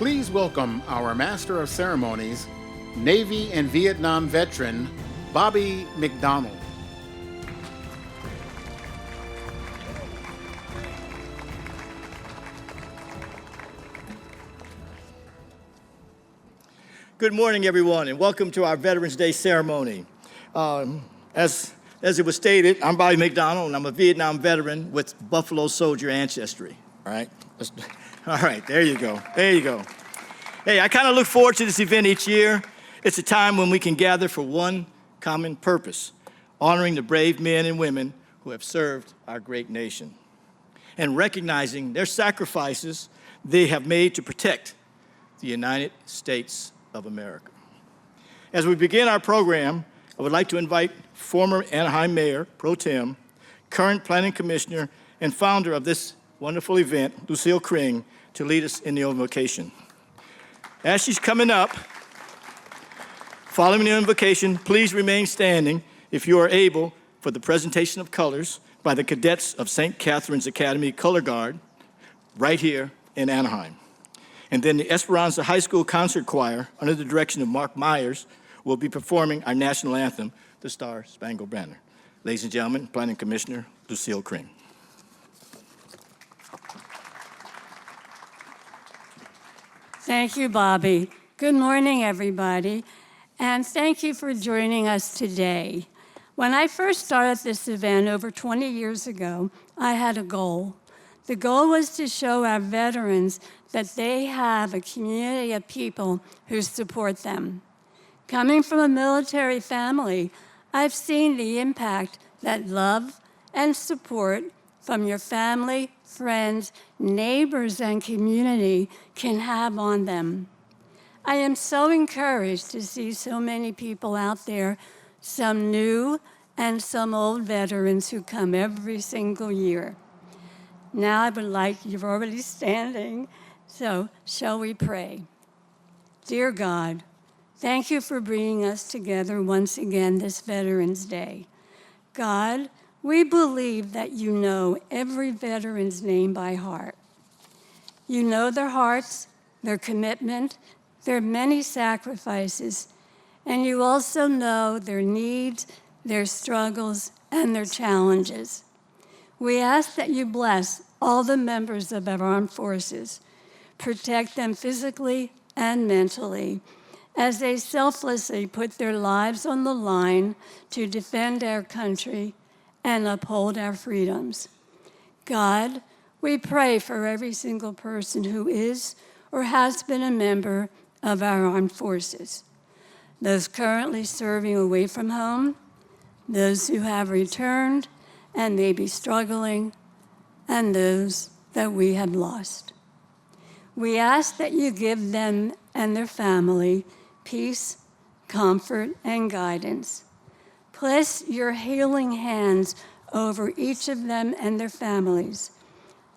Please welcome our Master of Ceremonies, Navy and Vietnam veteran, Bobby McDonald. Good morning, everyone, and welcome to our Veterans Day ceremony. As it was stated, I'm Bobby McDonald, and I'm a Vietnam veteran with Buffalo Soldier ancestry. All right, there you go. Hey, I kind of look forward to this event each year. It's a time when we can gather for one common purpose, honoring the brave men and women who have served our great nation, and recognizing their sacrifices they have made to protect the United States of America. As we begin our program, I would like to invite former Anaheim Mayor Pro Tem, current Planning Commissioner, and founder of this wonderful event, Lucille Kring, to lead us in the invocation. As she's coming up, following the invocation, please remain standing if you are able for the presentation of colors by the cadets of St. Catherine's Academy Color Guard right here in Anaheim. And then the Esperanza High School Concert Choir, under the direction of Mark Myers, will be performing our national anthem, the Star Spangled Banner. Ladies and gentlemen, Planning Commissioner Lucille Kring. Thank you, Bobby. Good morning, everybody, and thank you for joining us today. When I first started this event over 20 years ago, I had a goal. The goal was to show our veterans that they have a community of people who support them. Coming from a military family, I've seen the impact that love and support from your family, friends, neighbors, and community can have on them. I am so encouraged to see so many people out there, some new and some old veterans who come every single year. Now I would like, you're already standing, so shall we pray? Dear God, thank you for bringing us together once again this Veterans Day. God, we believe that you know every veteran's name by heart. You know their hearts, their commitment, their many sacrifices, and you also know their needs, their struggles, and their challenges. We ask that you bless all the members of our armed forces, protect them physically and mentally, as they selflessly put their lives on the line to defend our country and uphold our freedoms. God, we pray for every single person who is or has been a member of our armed forces, those currently serving away from home, those who have returned and may be struggling, and those that we have lost. We ask that you give them and their family peace, comfort, and guidance. Place your healing hands over each of them and their families.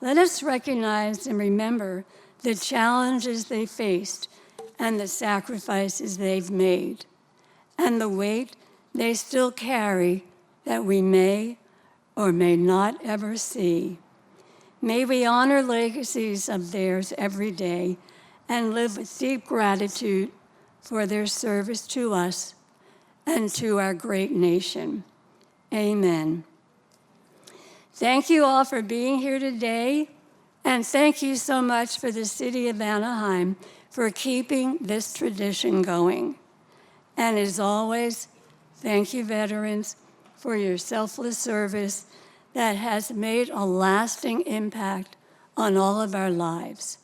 Let us recognize and remember the challenges they faced and the sacrifices they've made, and the weight they still carry that we may or may not ever see. May we honor legacies of theirs every day and live with deep gratitude for their service to us and to our great nation. Amen. Thank you all for being here today, and thank you so much for the city of Anaheim for keeping this tradition going. And as always, thank you, veterans, for your selfless service that has made a lasting impact on all of our lives,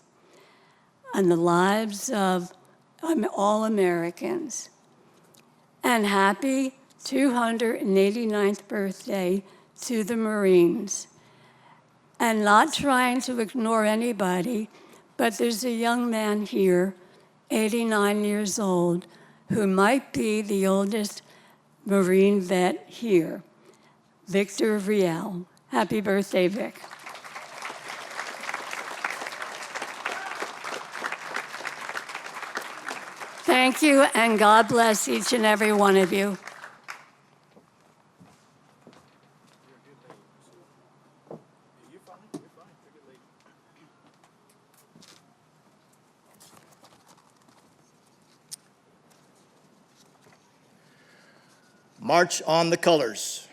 on the lives of all Americans. And happy 289th birthday to the Marines. And not trying to ignore anybody, but there's a young man here, 89 years old, who might be the oldest Marine vet here, Victor Riel. Happy birthday, Vic. Thank you, and God bless each and every one of you. March on the Colors.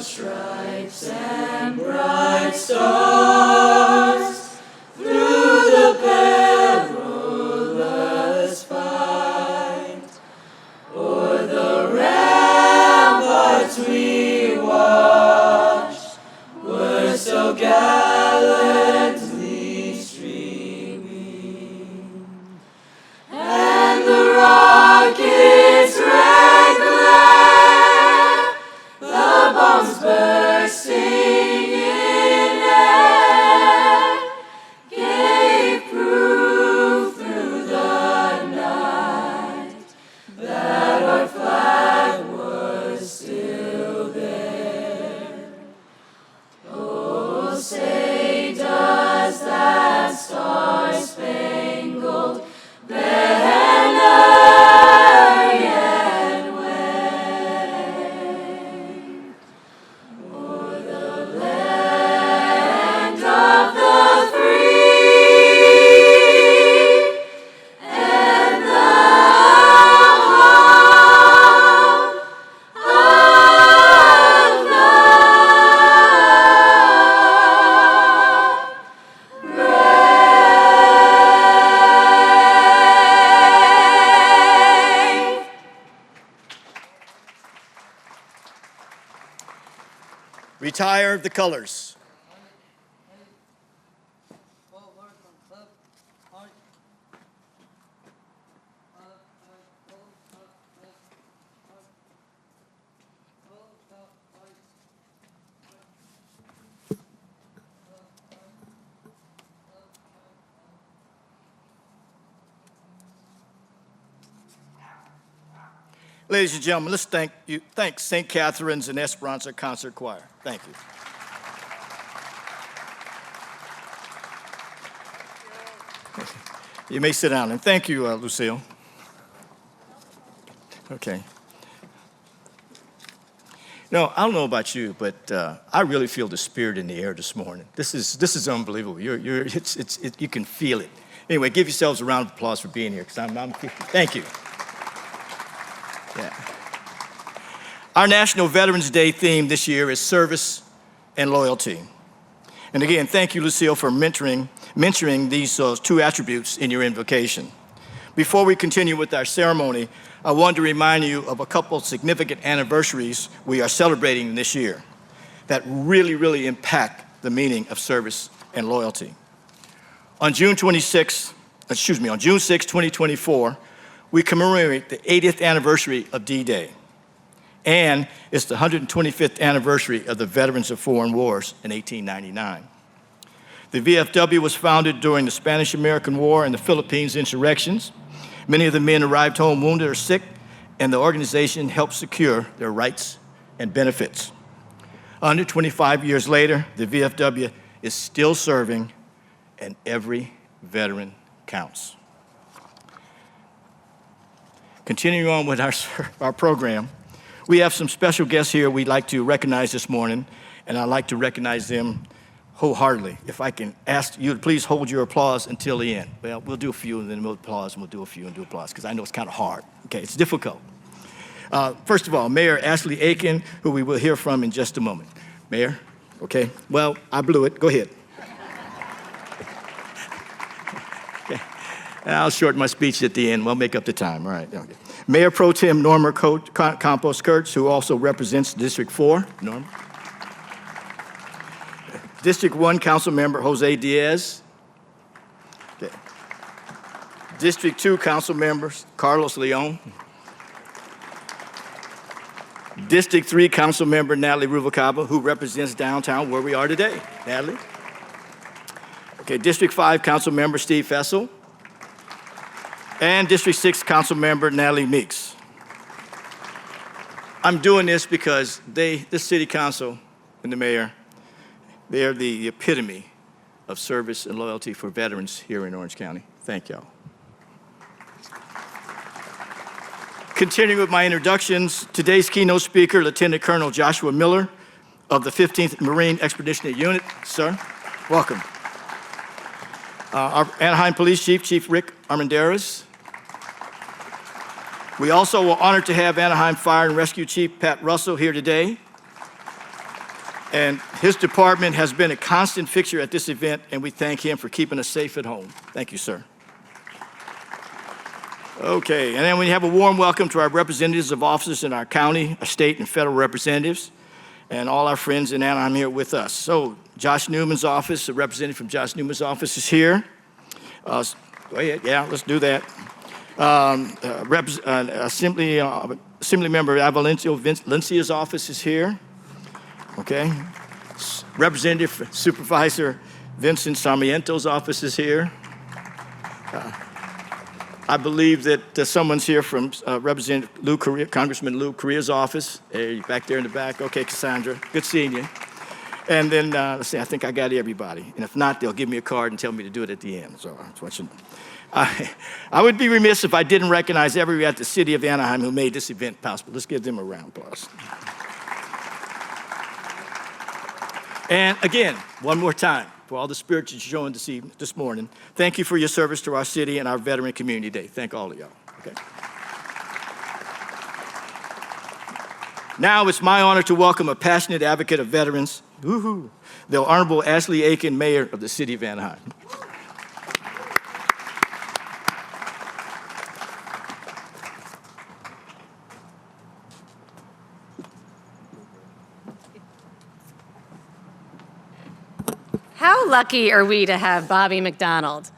Stripes and bright stars through the perilous fight, o'er the ramparts we watched were so gallantly streaming, and the rockets' red glare, the bombs bursting in air, gave proof through the night that our flag was still there. Oh, say does that star-spangled banner yet wave o'er the land of the free and the home of the brave. Retire the colors. Ladies and gentlemen, let's thank St. Catherine's and Esperanza Concert Choir. Thank you. You may sit down, and thank you, Lucille. Okay. No, I don't know about you, but I really feel the spirit in the air this morning. This is unbelievable. You can feel it. Anyway, give yourselves a round of applause for being here, because thank you. Yeah. Our National Veterans Day theme this year is service and loyalty. And again, thank you, Lucille, for mentoring these two attributes in your invocation. Before we continue with our ceremony, I want to remind you of a couple significant anniversaries we are celebrating this year that really impact the meaning of service and loyalty. On June 6, 2024, we commemorate the 80th anniversary of D-Day, and it's the 125th anniversary of the Veterans of Foreign Wars in 1899. The VFW was founded during the Spanish-American War and the Philippines insurrections. Many of the men arrived home wounded or sick, and the organization helped secure their rights and benefits. 125 years later, the VFW is still serving, and every veteran counts. Continuing on with our program, we have some special guests here we'd like to recognize this morning, and I'd like to recognize them wholeheartedly. If I can ask you to please hold your applause until the end. Well, we'll do a few, and then we'll applause, and we'll do a few, and do applause, because I know it's kind of hard. Okay, it's difficult. First of all, Mayor Ashley Aiken, who we will hear from in just a moment. Mayor, Okay, well, I blew it. Go ahead. Okay. I'll shorten my speech at the end. We'll make up the time. All right. Okay. Mayor Pro Tem Norma Campos Kurtz, who also represents District 4. Norma. District 1 Council Member Jose Diaz. Okay. District 2 Council Members Carlos Leon. District 3 Council Member Natalie Rubalcaba, who represents downtown where we are today. Natalie. Okay, District 5 Council Member Steve Fessel. And District 6 Council Member Natalie Meeks. I'm doing this because this city council and the mayor, they're the epitome of service and loyalty for veterans here in Orange County. Thank y'all. Continuing with my introductions, today's keynote speaker, Lieutenant Colonel Joshua Miller of the 15th Marine Expeditionary Unit. Sir, welcome. Our Anaheim Police Chief, Chief Rick Armendariz. We also are honored to have Anaheim Fire and Rescue Chief Pat Russell here today. And his department has been a constant fixture at this event, and we thank him for keeping us safe at home. Thank you, sir. Okay, and then we have a warm welcome to our representatives of offices in our county, our state, and federal representatives, and all our friends in Anaheim here with us. So Josh Newman's office, a representative from Josh Newman's office is here. Go ahead, yeah, let's do that. Assembly Member Avalencio Valencia's office is here. Okay. Representative Supervisor Vincent Sarmiento's office is here. I believe that someone's here from Representative Lou Correa, Congressman Lou Correa's office. Hey, back there in the back. Okay, Cassandra, good seeing you. And then, let's see, I think I got everybody. And if not, they'll give me a card and tell me to do it at the end. So that's what you know. I would be remiss if I didn't recognize everyone at the city of Anaheim who made this event possible. Let's give them a round of applause. And again, one more time, for all the spirit that you're showing this morning, thank you for your service to our city and our Veteran Community Day. Thank all of y'all. Okay. Now it's my honor to welcome a passionate advocate of veterans, the Honorable Ashley Aiken, Mayor of the City of Anaheim. How lucky are we to have Bobby McDonald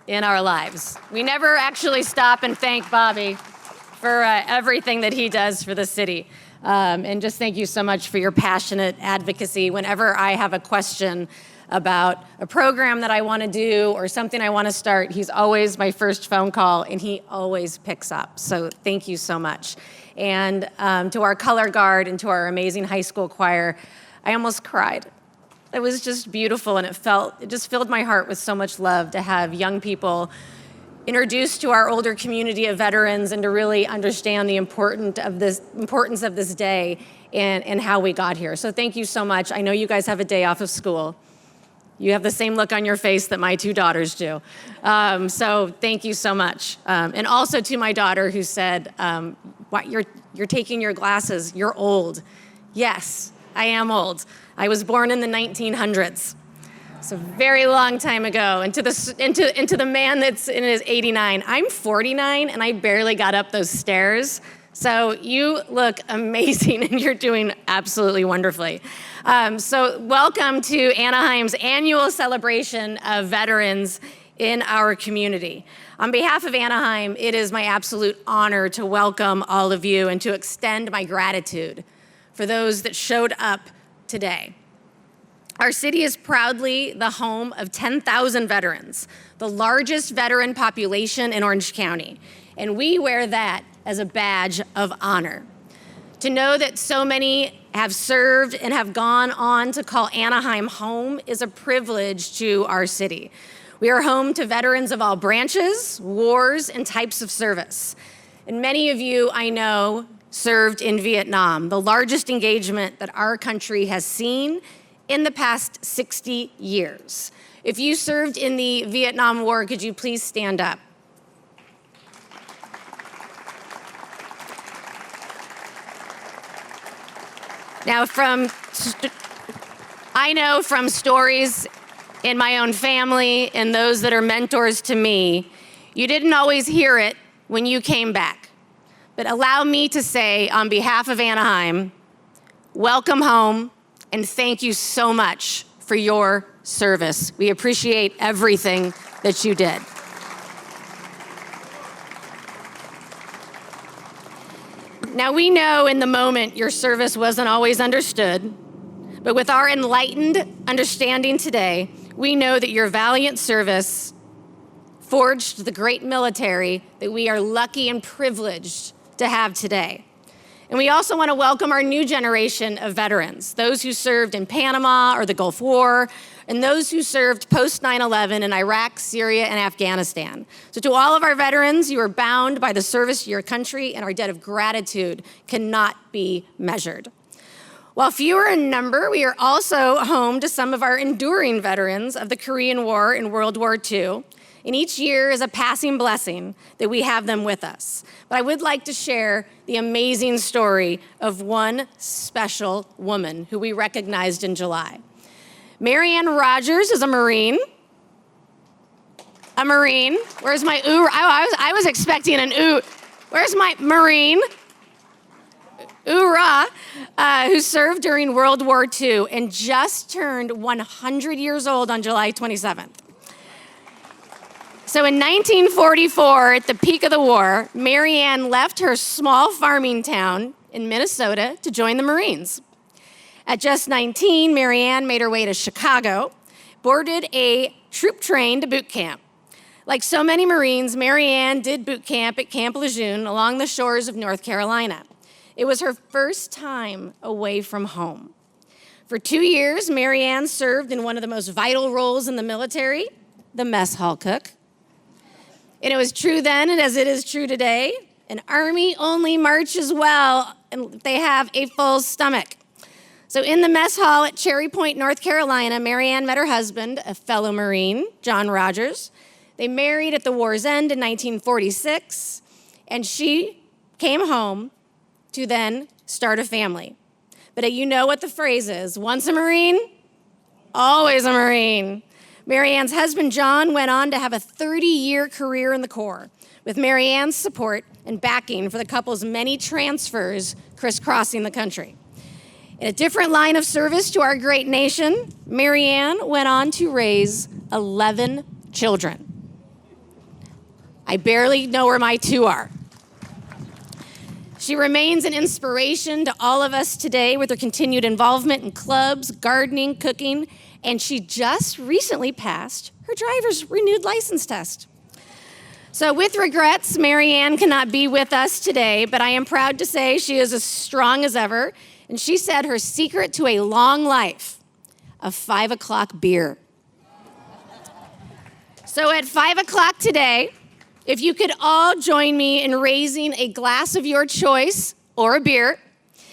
in our lives? We never actually stop and thank Bobby for everything that he does for the city. And just thank you so much for your passionate advocacy. Whenever I have a question about a program that I want to do or something I want to start, he's always my first phone call, and he always picks up. So thank you so much. And to our color guard and to our amazing high school choir, I almost cried. It was just beautiful, and it just filled my heart with so much love to have young people introduced to our older community of veterans and to really understand the importance of this day and how we got here. So thank you so much. I know you guys have a day off of school. You have the same look on your face that my two daughters do. So thank you so much. And also to my daughter who said, "What, you're taking your glasses, you're old." Yes, I am old. I was born in the 1900s. It's a very long time ago. And to the man that's in his 89, I'm 49 and I barely got up those stairs. So you look amazing and you're doing absolutely wonderfully. So welcome to Anaheim's annual celebration of veterans in our community. On behalf of Anaheim, it is my absolute honor to welcome all of you and to extend my gratitude for those that showed up today. Our city is proudly the home of 10,000 veterans, the largest veteran population in Orange County, and we wear that as a badge of honor. To know that so many have served and have gone on to call Anaheim home is a privilege to our city. We are home to veterans of all branches, wars, and types of service. And many of you, I know, served in Vietnam, the largest engagement that our country has seen in the past 60 years. If you served in the Vietnam War, could you please stand up? Now I know from stories in my own family and those that are mentors to me, you didn't always hear it when you came back. But allow me to say, on behalf of Anaheim, welcome home, and thank you so much for your service. We appreciate everything that you did. Now, we know in the moment your service wasn't always understood, but with our enlightened understanding today, we know that your valiant service forged the great military that we are lucky and privileged to have today. And we also want to welcome our new generation of veterans, those who served in Panama or the Gulf War, and those who served post 9/11 in Iraq, Syria, and Afghanistan. So to all of our veterans, you are bound by the service to your country, and our debt of gratitude cannot be measured. While fewer in number, we are also home to some of our enduring veterans of the Korean War and World War II. And each year is a passing blessing that we have them with us. But I would like to share the amazing story of one special woman who we recognized in July. Marianne Rogers is a Marine. A Marine. Where's my ooh? I was expecting an ooh. Where's my Marine? Oorah, who served during World War II and just turned 100 years old on July 27th. So in 1944, at the peak of the war, Marianne left her small farming town in Minnesota to join the Marines. At just 19, Marianne made her way to Chicago, boarded a troop train to boot camp. Like so many Marines, Marianne did boot camp at Camp Lejeune along the shores of North Carolina. It was her first time away from home. For 2 years, Marianne served in one of the most vital roles in the military, the mess hall cook. And it was true then, and as it is true today, an Army only marches well and they have a full stomach. So in the mess hall at Cherry Point, North Carolina, Marianne met her husband, a fellow Marine, John Rogers. They married at the war's end in 1946, and she came home to then start a family. But you know what the phrase is, once a Marine, always a Marine. Marianne's husband, John, went on to have a 30-year career in the Corps, with Marianne's support and backing for the couple's many transfers crisscrossing the country. In a different line of service to our great nation, Marianne went on to raise 11 children. I barely know where my 2 are. She remains an inspiration to all of us today with her continued involvement in clubs, gardening, cooking, and she just recently passed her driver's renewed license test. So with regrets, Marianne cannot be with us today, but I am proud to say she is as strong as ever, and she said her secret to a long life, a 5 o'clock beer. So at 5 o'clock today, if you could all join me in raising a glass of your choice, or a beer,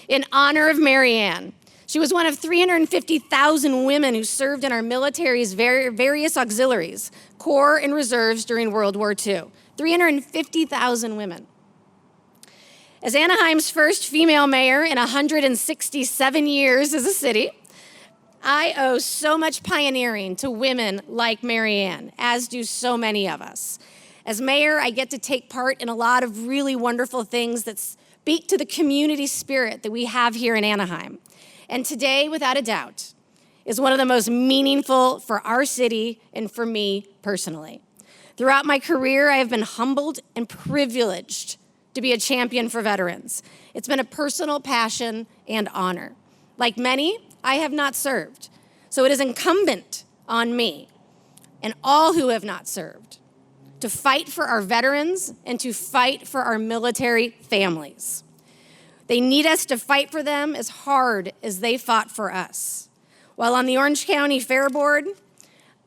in honor of Marianne. She was one of 350,000 women who served in our military's various auxiliaries, Corps and reserves during World War II. 350,000 women. As Anaheim's first female mayor in 167 years as a city, I owe so much pioneering to women like Marianne, as do so many of us. As mayor, I get to take part in a lot of really wonderful things that speak to the community spirit that we have here in Anaheim. And today, without a doubt, is one of the most meaningful for our city and for me personally. Throughout my career, I have been humbled and privileged to be a champion for veterans. It's been a personal passion and honor. Like many, I have not served. So it is incumbent on me and all who have not served to fight for our veterans and to fight for our military families. They need us to fight for them as hard as they fought for us. While on the Orange County Fair Board,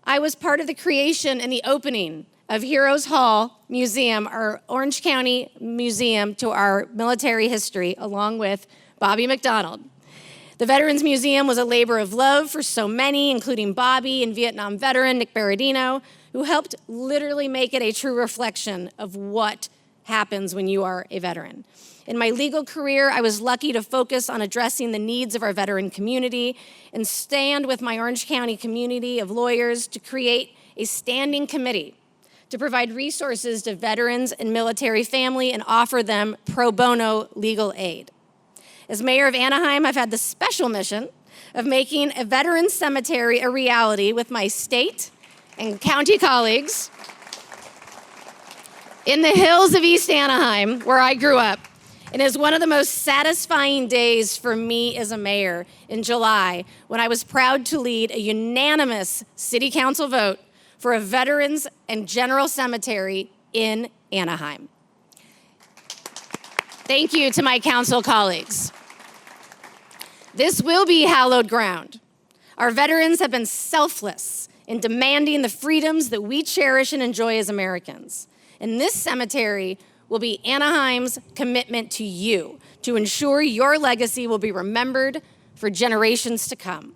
I was part of the creation and the opening of Heroes Hall Museum, our Orange County Museum to our military history, along with Bobby McDonald. The Veterans Museum was a labor of love for so many, including Bobby and Vietnam veteran Nick Berardino, who helped literally make it a true reflection of what happens when you are a veteran. In my legal career, I was lucky to focus on addressing the needs of our veteran community and stand with my Orange County community of lawyers to create a standing committee to provide resources to veterans and military family and offer them pro bono legal aid. As mayor of Anaheim, I've had the special mission of making a veterans cemetery a reality with my state and county colleagues in the hills of East Anaheim, where I grew up. It is one of the most satisfying days for me as a mayor in July, when I was proud to lead a unanimous city council vote for a veterans and general cemetery in Anaheim. Thank you to my council colleagues. This will be hallowed ground. Our veterans have been selfless in demanding the freedoms that we cherish and enjoy as Americans. And this cemetery will be Anaheim's commitment to you to ensure your legacy will be remembered for generations to come.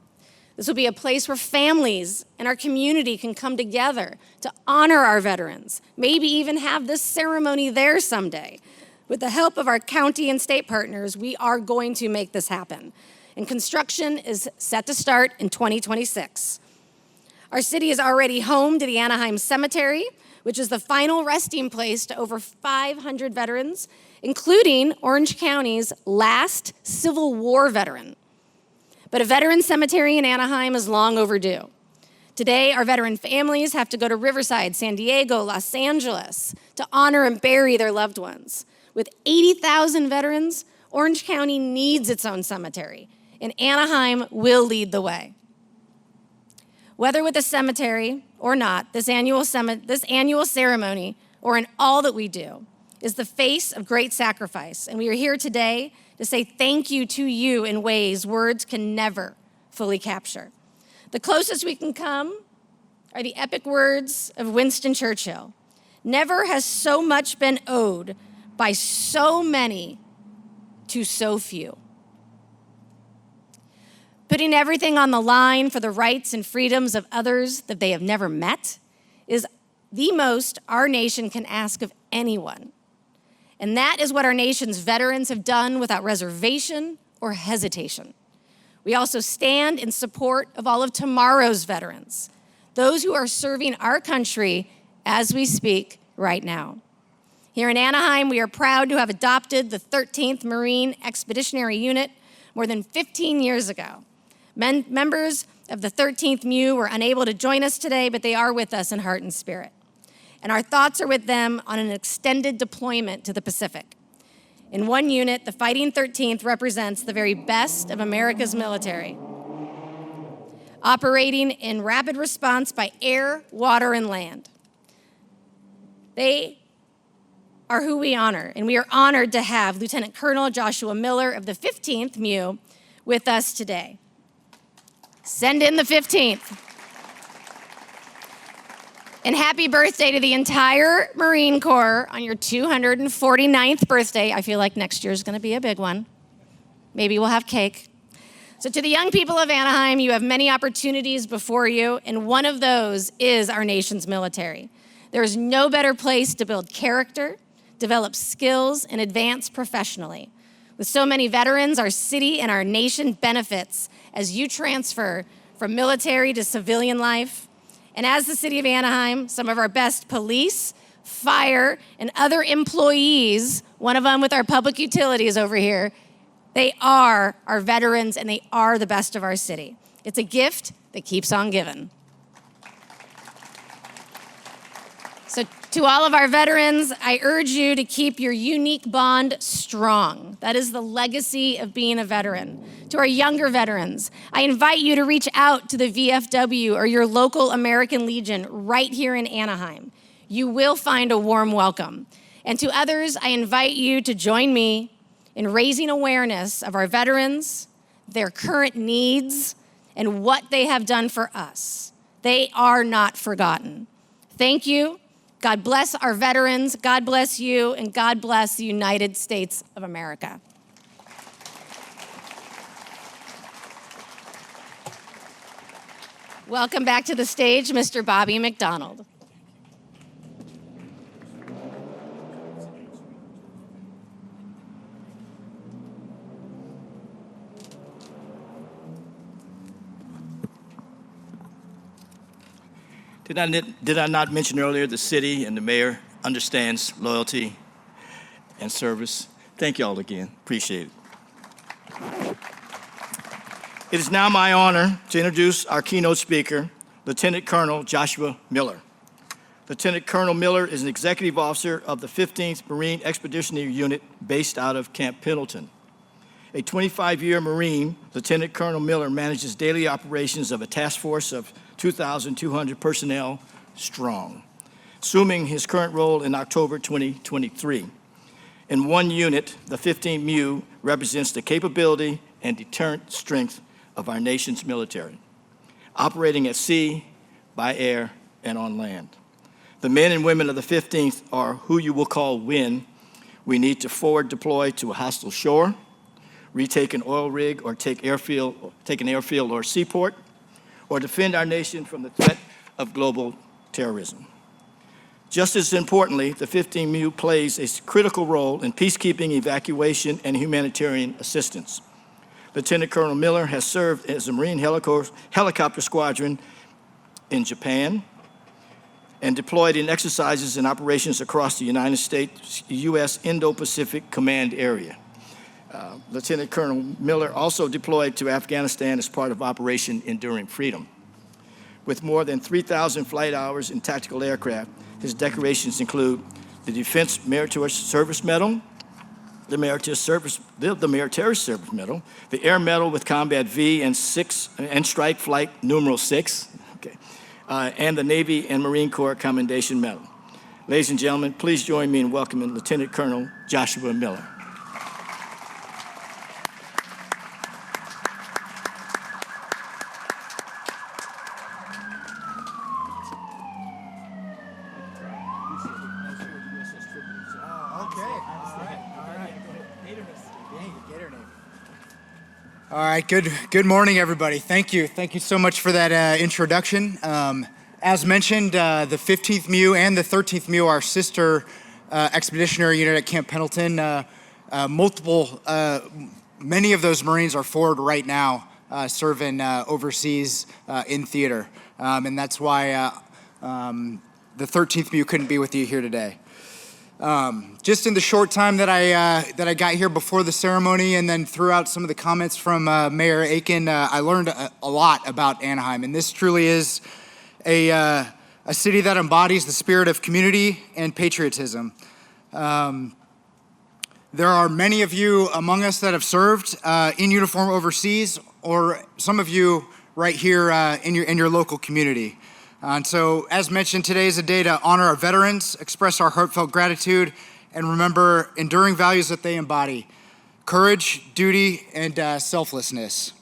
This will be a place where families and our community can come together to honor our veterans, maybe even have this ceremony there someday. With the help of our county and state partners, we are going to make this happen. And construction is set to start in 2026. Our city is already home to the Anaheim Cemetery, which is the final resting place to over 500 veterans, including Orange County's last Civil War veteran. But a veteran cemetery in Anaheim is long overdue. Today, our veteran families have to go to Riverside, San Diego, Los Angeles to honor and bury their loved ones. With 80,000 veterans, Orange County needs its own cemetery, and Anaheim will lead the way. Whether with a cemetery or not, this annual ceremony, or in all that we do, is the face of great sacrifice. And we are here today to say thank you to you in ways words can never fully capture. The closest we can come are the epic words of Winston Churchill. Never has so much been owed by so many to so few. Putting everything on the line for the rights and freedoms of others that they have never met is the most our nation can ask of anyone. And that is what our nation's veterans have done without reservation or hesitation. We also stand in support of all of tomorrow's veterans, those who are serving our country as we speak right now. Here in Anaheim, we are proud to have adopted the 13th Marine Expeditionary Unit more than 15 years ago. Members of the 13th MEU were unable to join us today, but they are with us in heart and spirit. And our thoughts are with them on an extended deployment to the Pacific. In one unit, the Fighting 13th represents the very best of America's military, operating in rapid response by air, water, and land. They are who we honor, and we are honored to have Lieutenant Colonel Joshua Miller of the 15th MEU with us today. Send in the 15th. And happy birthday to the entire Marine Corps on your 249th birthday. I feel like next year's gonna be a big one. Maybe we'll have cake. So to the young people of Anaheim, you have many opportunities before you, and one of those is our nation's military. There is no better place to build character, develop skills, and advance professionally. With so many veterans, our city and our nation benefits as you transfer from military to civilian life. And as the city of Anaheim, some of our best police, fire, and other employees, one of them with our public utilities over here, they are our veterans and they are the best of our city. It's a gift that keeps on giving. So to all of our veterans, I urge you to keep your unique bond strong. That is the legacy of being a veteran. To our younger veterans, I invite you to reach out to the VFW or your local American Legion right here in Anaheim. You will find a warm welcome. And to others, I invite you to join me in raising awareness of our veterans, their current needs, and what they have done for us. They are not forgotten. Thank you. God bless our veterans, God bless you, and God bless the United States of America. Welcome back to the stage, Mr. Bobby McDonald. Did I not mention earlier the city and the mayor understands loyalty and service? Thank you all again. Appreciate it. It is now my honor to introduce our keynote speaker, Lieutenant Colonel Joshua Miller. Lieutenant Colonel Miller is an executive officer of the 15th Marine Expeditionary Unit based out of Camp Pendleton. A 25-year Marine, Lieutenant Colonel Miller manages daily operations of a task force of 2,200 personnel strong, assuming his current role in October 2023. In one unit, the 15th MEU represents the capability and deterrent strength of our nation's military, operating at sea, by air, and on land. The men and women of the 15th are who you will call when we need to forward deploy to a hostile shore, retake an oil rig or take an airfield or seaport, or defend our nation from the threat of global terrorism. Just as importantly, the 15th MEU plays a critical role in peacekeeping, evacuation, and humanitarian assistance. Lieutenant Colonel Miller has served as a Marine helicopter squadron in Japan and deployed in exercises and operations across the United States, U.S. Indo-Pacific Command Area. Lieutenant Colonel Miller also deployed to Afghanistan as part of Operation Enduring Freedom. With more than 3,000 flight hours in tactical aircraft, his decorations include the Defense Meritorious Service Medal, the Meritorious Service Medal, the Air Medal with Combat V and Strike Flight numeral 6, and the Navy and Marine Corps Commendation Medal. Ladies and gentlemen, please join me in welcoming Lieutenant Colonel Joshua Miller. All right, good morning, everybody. Thank you so much for that introduction. As mentioned, the 15th MEU and the 13th MEU are sister expeditionary unit at Camp Pendleton. Many of those Marines are forward right now, serving overseas in theater, and that's why the 13th MEU couldn't be with you here today. Just in the short time that I got here before the ceremony and then throughout some of the comments from Mayor Aiken, I learned a lot about Anaheim, and this truly is a city that embodies the spirit of community and patriotism. There are many of you among us that have served in uniform overseas, or some of you right here in your local community. And so, as mentioned, today is a day to honor our veterans, express our heartfelt gratitude, and remember enduring values that they embody: courage, duty, and selflessness.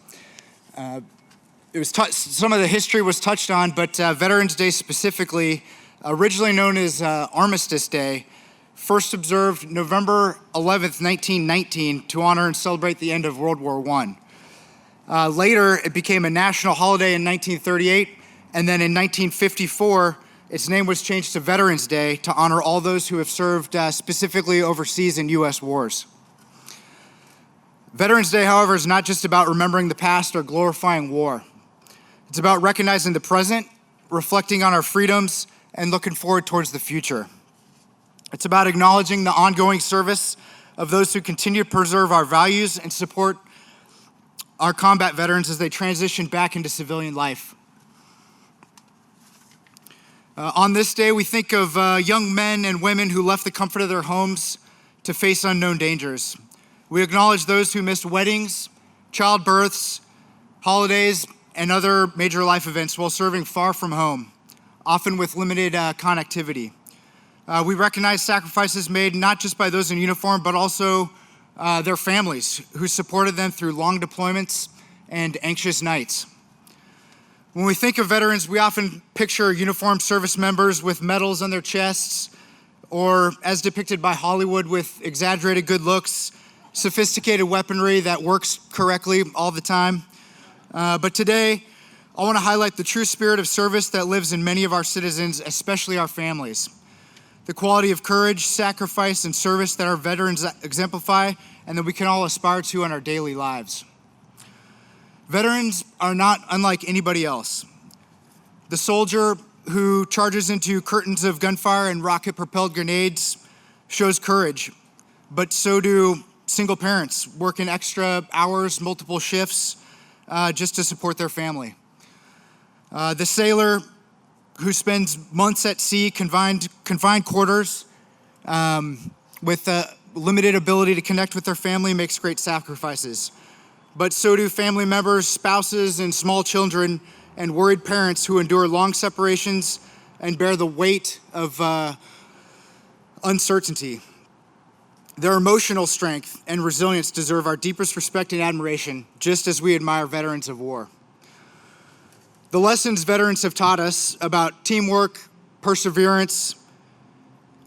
Some of the history was touched on, but Veterans Day specifically, originally known as Armistice Day, first observed November 11th, 1919, to honor and celebrate the end of World War I. Later, it became a national holiday in 1938. And then in 1954, its name was changed to Veterans Day to honor all those who have served specifically overseas in U.S. wars. Veterans Day, however, is not just about remembering the past or glorifying war. It's about recognizing the present, reflecting on our freedoms, and looking forward towards the future. It's about acknowledging the ongoing service of those who continue to preserve our values and support our combat veterans as they transition back into civilian life. On this day, we think of young men and women who left the comfort of their homes to face unknown dangers. We acknowledge those who missed weddings, childbirths, holidays, and other major life events while serving far from home, often with limited connectivity. We recognize sacrifices made not just by those in uniform, but also their families who supported them through long deployments and anxious nights. When we think of veterans, we often picture uniformed service members with medals on their chests, or as depicted by Hollywood, with exaggerated good looks, sophisticated weaponry that works correctly all the time. But today, I want to highlight the true spirit of service that lives in many of our citizens, especially our families. The quality of courage, sacrifice, and service that our veterans exemplify and that we can all aspire to in our daily lives. Veterans are not unlike anybody else. The soldier who charges into curtains of gunfire and rocket-propelled grenades shows courage, but so do single parents working extra hours, multiple shifts, just to support their family. The sailor who spends months at sea, confined quarters, with a limited ability to connect with their family, makes great sacrifices. But so do family members, spouses, and small children, and worried parents who endure long separations and bear the weight of uncertainty. Their emotional strength and resilience deserve our deepest respect and admiration, just as we admire veterans of war. The lessons veterans have taught us about teamwork, perseverance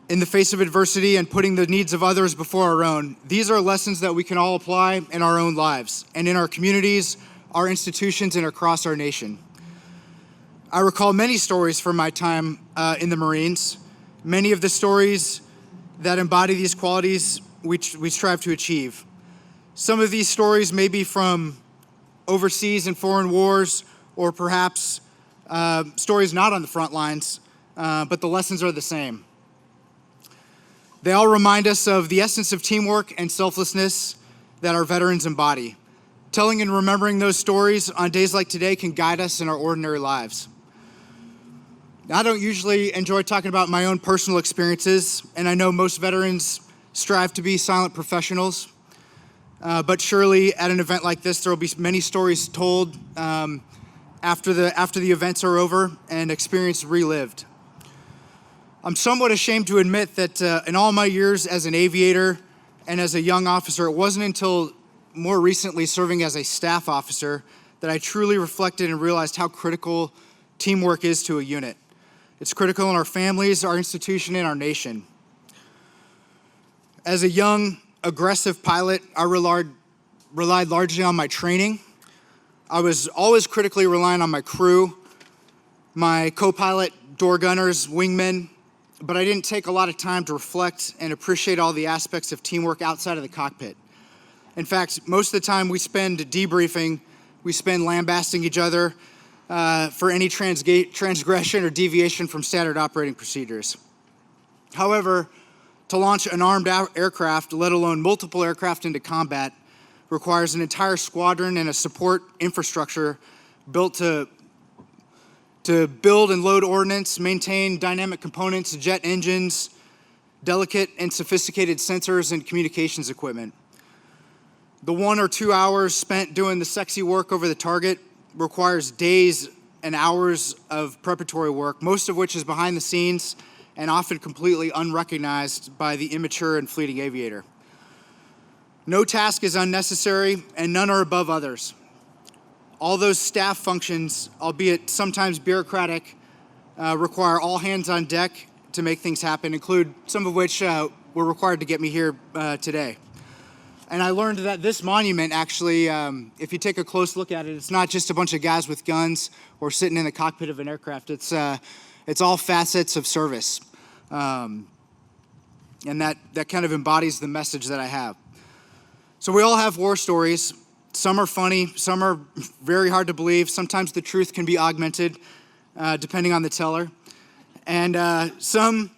in the face of adversity, and putting the needs of others before our own, these are lessons that we can all apply in our own lives and in our communities, our institutions, and across our nation. I recall many stories from my time in the Marines. Many of the stories that embody these qualities we strive to achieve. Some of these stories may be from overseas and foreign wars, or perhaps stories not on the front lines, but the lessons are the same. They all remind us of the essence of teamwork and selflessness that our veterans embody. Telling and remembering those stories on days like today can guide us in our ordinary lives. I don't usually enjoy talking about my own personal experiences, and I know most veterans strive to be silent professionals, but surely at an event like this, there will be many stories told after the events are over and experience relived. I'm somewhat ashamed to admit that in all my years as an aviator and as a young officer, it wasn't until more recently serving as a staff officer that I truly reflected and realized how critical teamwork is to a unit. It's critical in our families, our institution, and our nation. As a young, aggressive pilot, I relied largely on my training. I was always critically relying on my crew, my co-pilot, door gunners, wingmen, but I didn't take a lot of time to reflect and appreciate all the aspects of teamwork outside of the cockpit. In fact, most of the time we spend debriefing, we spend lambasting each other for any transgression or deviation from standard operating procedures. However, to launch an armed aircraft, let alone multiple aircraft into combat, requires an entire squadron and a support infrastructure built to build and load ordnance, maintain dynamic components, jet engines, delicate and sophisticated sensors, and communications equipment. The 1 or 2 hours spent doing the sexy work over the target requires days and hours of preparatory work, most of which is behind the scenes and often completely unrecognized by the immature and fleeting aviator. No task is unnecessary, and none are above others. All those staff functions, albeit sometimes bureaucratic, require all hands on deck to make things happen, include some of which were required to get me here today. And I learned that this monument actually, if you take a close look at it, it's not just a bunch of guys with guns or sitting in the cockpit of an aircraft. It's all facets of service. And that kind of embodies the message that I have. So we all have war stories. Some are funny, some are very hard to believe. Sometimes the truth can be augmented, depending on the teller. And some,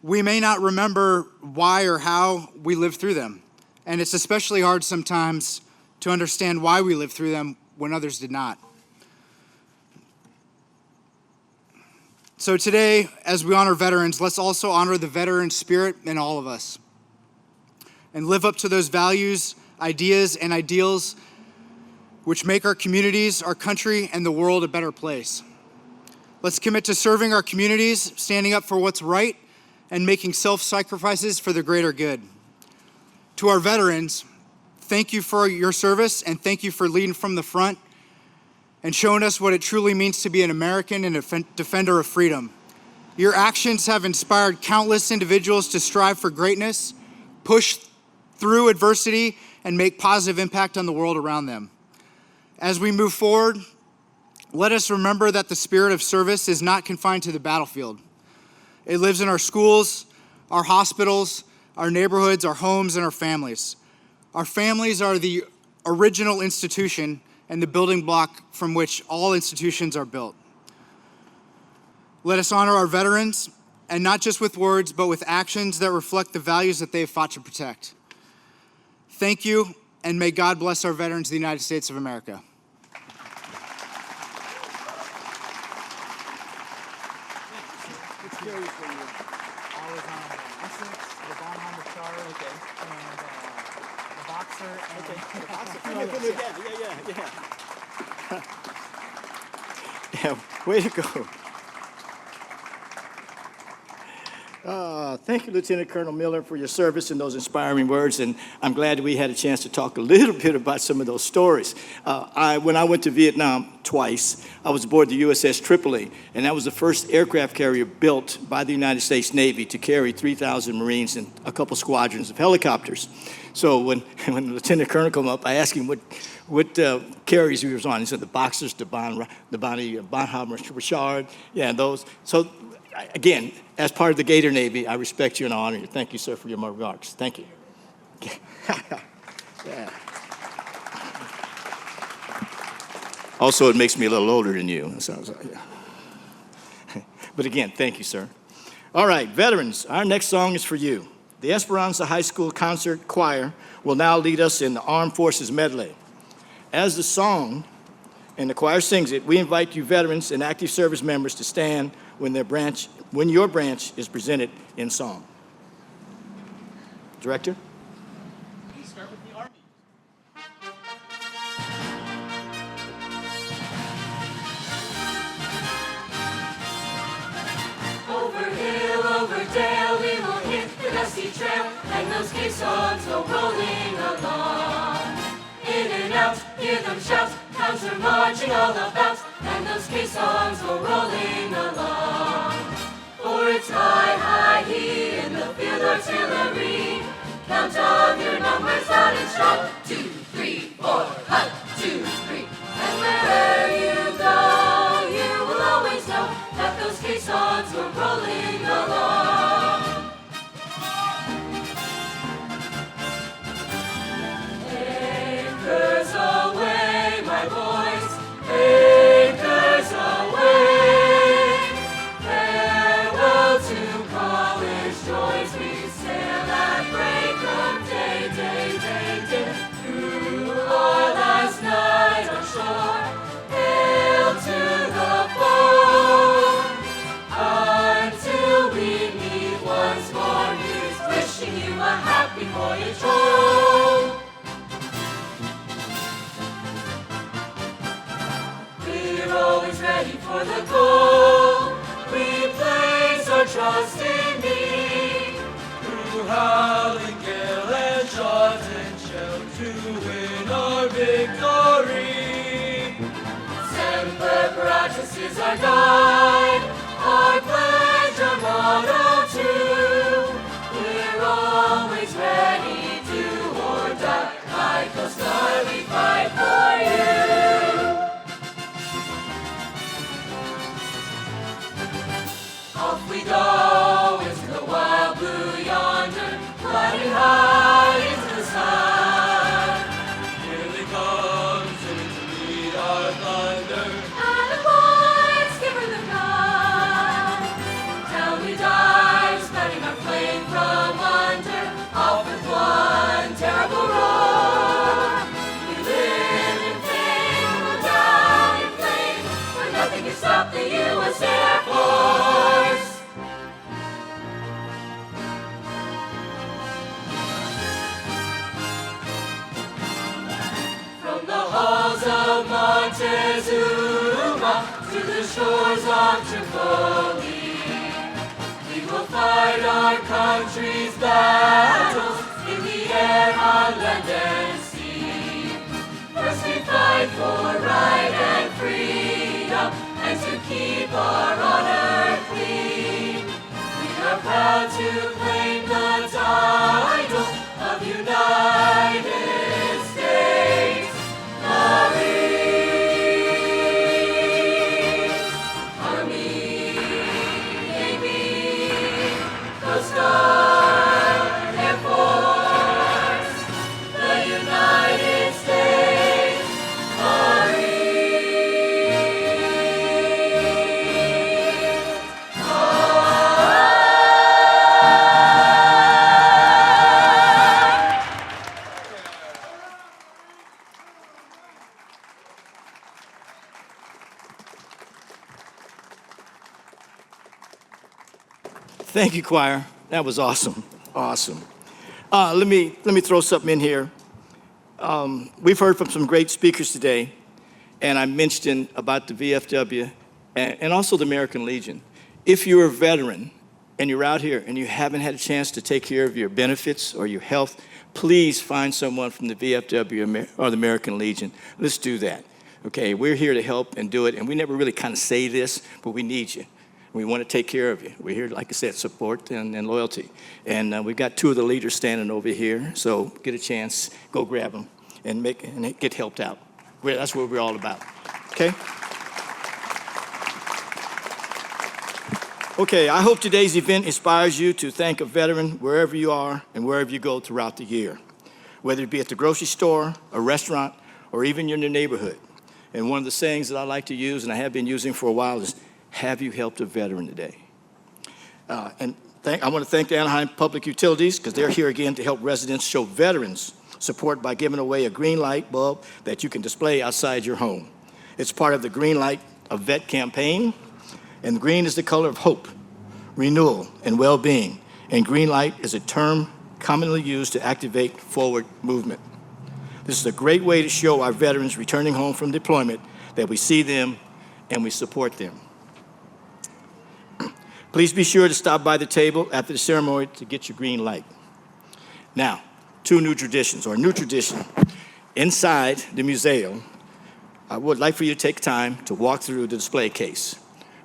we may not remember why or how we lived through them. And it's especially hard sometimes to understand why we lived through them when others did not. So today, as we honor veterans, let's also honor the veteran spirit in all of us and live up to those values, ideas, and ideals which make our communities, our country, and the world a better place. Let's commit to serving our communities, standing up for what's right, and making self-sacrifices for the greater good. To our veterans, thank you for your service, and thank you for leading from the front and showing us what it truly means to be an American and a defender of freedom. Your actions have inspired countless individuals to strive for greatness, push through adversity, and make positive impact on the world around them. As we move forward, let us remember that the spirit of service is not confined to the battlefield. It lives in our schools, our hospitals, our neighborhoods, our homes, and our families. Our families are the original institution and the building block from which all institutions are built. Let us honor our veterans, and not just with words, but with actions that reflect the values that they have fought to protect. Thank you, and may God bless our veterans of the United States of America. Yeah, way to go. Thank you, Lieutenant Colonel Miller, for your service and those inspiring words, and I'm glad we had a chance to talk a little bit about some of those stories. When I went to Vietnam twice, I was aboard the USS Tripoli, and that was the first aircraft carrier built by the United States Navy to carry 3,000 Marines and a couple squadrons of helicopters. So when the Lieutenant Colonel came up, I asked him what carriers he was on. He said the Boxers, the Bonnie, Richard, yeah, those. So again, as part of the Gator Navy, I respect you and honor you. Thank you, sir, for your remarks. Thank you. Yeah. Also, it makes me a little older than you. But again, thank you, sir. All right, veterans, our next song is for you. The Esperanza High School Concert Choir will now lead us in the Armed Forces Medley. As the song and the choir sings it, we invite you veterans and active service members to stand when your branch is presented in song. Director? Please start with the Army. Over hill, over dale, we will hit the dusty trail, and those caissons go rolling along. In and out, hear them shout, counter marching all about, and those caissons go rolling along. For it's high, high, he in the field artillery. Count of your numbers loud and strong. 2, 3, 4, hut, 2, 3. And wherever you go, you will always know that those caissons were rolling along. Anchors away, my boys, anchors away. Farewell to college joys, we sail at break of day, day, day, day. Through our last night on shore, hail to the foe. Until we meet once more, here's wishing you a happy voyage home. We're always ready for the goal. We place our trust in thee. Through howling gale and shot and shell to win our victory. Semper Paratus is our guide, our pledge, our motto too. We're always ready to or die. Like a star we fight for you. Off we go into the wild blue yonder, flying high into the sky. Here they come, soon to meet our thunder. And the boys give her the guide. Down we dive, spreading our flame from under. Off with one terrible roar. We live in fame, we'll die in flame, for nothing can stop the U.S. Air Force. From the halls of Montezuma to the shores of Tripoli, we will fight our country's battles in the air, on land and sea. First we fight for right and freedom, and to keep our honor clean. We are proud to claim the title of United States Marines. Army, Navy, Coast Guard, Air Force, the United States Marines. Thank you, choir. That was awesome. Awesome. Let me throw something in here. We've heard from some great speakers today, and I mentioned about the VFW and also the American Legion. If you're a veteran and you're out here and you haven't had a chance to take care of your benefits or your health, please find someone from the VFW or the American Legion. Let's do that. Okay, we're here to help and do it, and we never really kind of say this, but we need you. We want to take care of you. We're here, like I said, support and loyalty. And we've got two of the leaders standing over here, so get a chance, go grab them and get helped out. That's what we're all about, okay? Okay, I hope today's event inspires you to thank a veteran wherever you are and wherever you go throughout the year, whether it be at the grocery store, a restaurant, or even in your neighborhood. And one of the sayings that I like to use, and I have been using for a while, is, have you helped a veteran today? I want to thank the Anaheim Public Utilities, because they're here again to help residents show veterans support by giving away a green light bulb that you can display outside your home. It's part of the Green Light of Vet campaign, and green is the color of hope, renewal, and well-being. And green light is a term commonly used to activate forward movement. This is a great way to show our veterans returning home from deployment that we see them and we support them. Please be sure to stop by the table after the ceremony to get your green light. Now, two new traditions, or a new tradition. Inside the museum, I would like for you to take time to walk through the display case,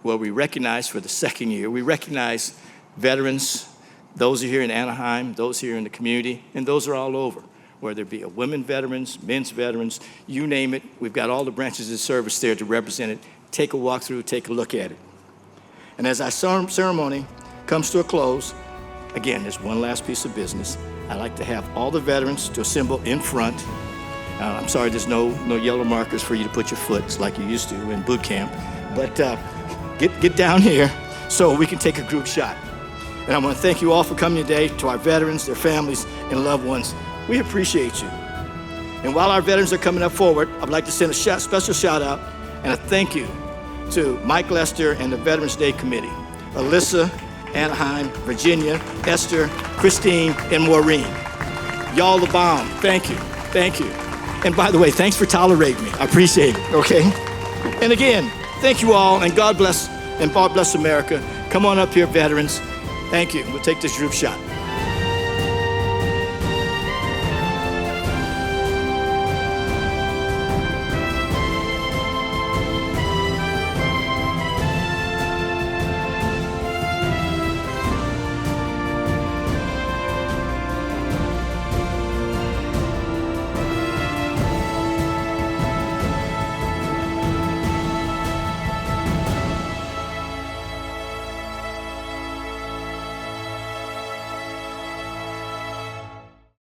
where we recognize for the second year, we recognize veterans, those are here in Anaheim, those here in the community, and those are all over, whether it be women veterans, men's veterans, you name it. We've got all the branches of service there to represent it. Take a walk through, take a look at it. And as our ceremony comes to a close, again, there's one last piece of business. I'd like to have all the veterans to assemble in front. I'm sorry, there's no yellow markers for you to put your foot like you used to in boot camp. But get down here so we can take a group shot. And I want to thank you all for coming today, to our veterans, their families, and loved ones. We appreciate you. And while our veterans are coming up forward, I'd like to send a special shout out and a thank you to Mike Lester and the Veterans Day Committee, Alyssa, Anaheim, Virginia, Esther, Christine, and Maureen. Y'all the bomb. Thank you. Thank you. And by the way, thanks for tolerating me. I appreciate it, okay? And again, thank you all, and God bless America. Come on up here, veterans. Thank you. We'll take this group shot.